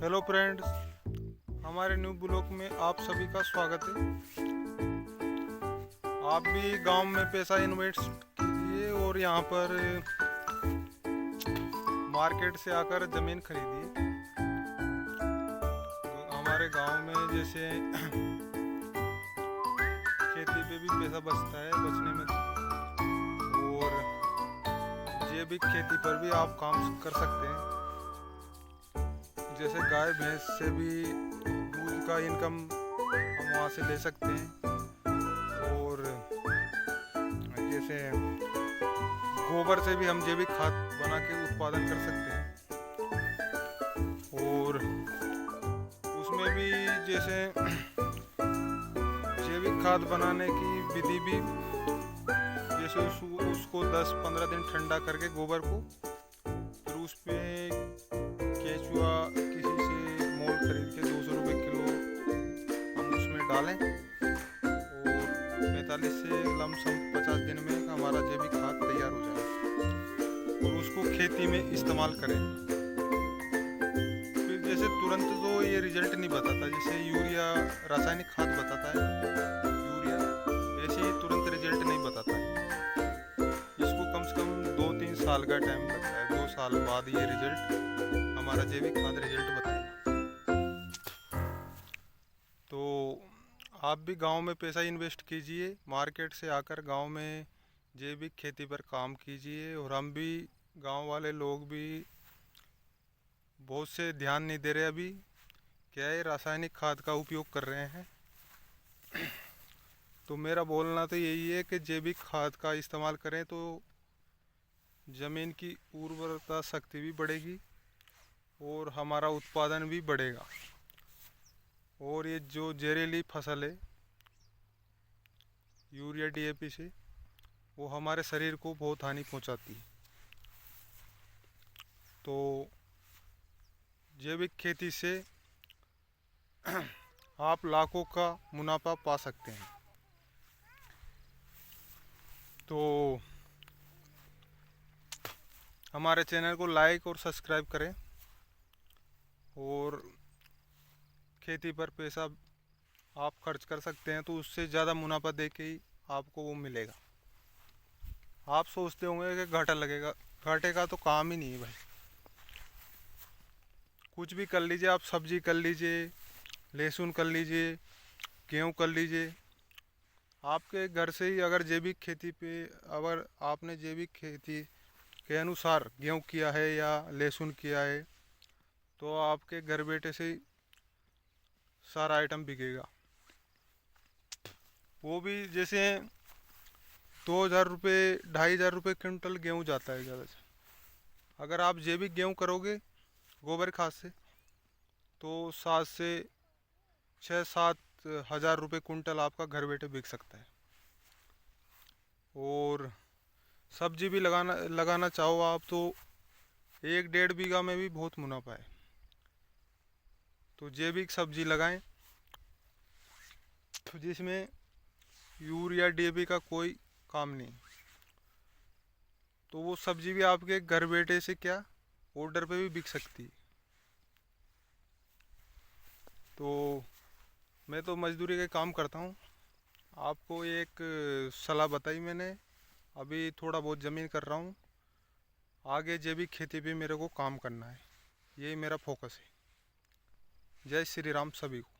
Hello friends, हमारे new blog में आप सभी का स्वागत है। आप भी गांव में पैसा इन्वेस्ट कीजिए और यहाँ पर मार्केट से आकर ज़मीन खरीदिए। तो हमारे गांव में जैसे खेती पे भी पैसा बचता है, बचने में और जैविक खेती पर भी आप काम कर सकते हैं। जैसे गाय भैंस से भी दूध का इनकम हम वहाँ से ले सकते हैं और जैसे गोबर से भी हम जैविक खाद बना के उत्पादन कर सकते हैं और उसमें भी जैसे जैविक खाद बनाने की विधि भी जैसे उसको 10-15 दिन ठंडा करके गोबर को फिर उस पर केचुआ किसी से मोल खरीद के 200 रुपये किलो हम उसमें डालें और 45 से लमसम 50 दिन में हमारा जैविक खाद तैयार हो जाए और उसको खेती में इस्तेमाल करें। फिर जैसे तुरंत तो ये रिजल्ट नहीं बताता, जैसे यूरिया रासायनिक खाद बताता है यूरिया, ऐसे ही तुरंत रिजल्ट नहीं बताता है। इसको कम से कम 2-3 साल का टाइम लगता है। 2 साल बाद ये रिजल्ट हमारा जैविक खाद रिजल्ट बताएगा। तो आप भी गांव में पैसा इन्वेस्ट कीजिए, मार्केट से आकर गांव में जैविक खेती पर काम कीजिए। और हम भी गांव वाले लोग भी बहुत से ध्यान नहीं दे रहे, अभी क्या है रासायनिक खाद का उपयोग कर रहे हैं। तो मेरा बोलना तो यही है कि जैविक खाद का इस्तेमाल करें तो ज़मीन की उर्वरता शक्ति भी बढ़ेगी और हमारा उत्पादन भी बढ़ेगा। और ये जो जहरीली फसल है यूरिया डीएपी से, वो हमारे शरीर को बहुत हानि पहुंचाती है। तो जैविक खेती से आप लाखों का मुनाफा पा सकते हैं। तो हमारे चैनल को लाइक और सब्सक्राइब करें और खेती पर पैसा आप खर्च कर सकते हैं तो उससे ज़्यादा मुनाफा दे के ही आपको वो मिलेगा। आप सोचते होंगे कि घाटा लगेगा, घाटे का तो काम ही नहीं है भाई। कुछ भी कर लीजिए, आप सब्जी कर लीजिए, लहसुन कर लीजिए, गेहूँ कर लीजिए। आपके घर से ही अगर जैविक खेती पे अगर आपने जैविक खेती के अनुसार गेहूँ किया है या लहसुन किया है तो आपके घर बैठे से ही सारा आइटम बिकेगा। वो भी जैसे 2,000 रुपये 2,500 रुपये क्विंटल गेहूँ जाता है ज़्यादा से। अगर आप जैविक गेहूँ करोगे गोबर खाद से तो 7 से 6-7 हज़ार रुपये कुंटल आपका घर बैठे बिक सकता है। और सब्जी भी लगाना चाहो आप तो 1-1.5 बीघा में भी बहुत मुनाफा है। तो जैविक सब्जी लगाएं तो जिसमें यूरिया डीएपी का कोई काम नहीं, तो वो सब्जी भी आपके घर बैठे से क्या ऑर्डर पे भी बिक सकती है। तो मैं तो मजदूरी के काम करता हूँ, आपको एक सलाह बताई मैंने। अभी थोड़ा बहुत ज़मीन कर रहा हूँ, आगे जैविक खेती पे मेरे को काम करना है, यही मेरा फोकस है। जय श्री राम सभी को।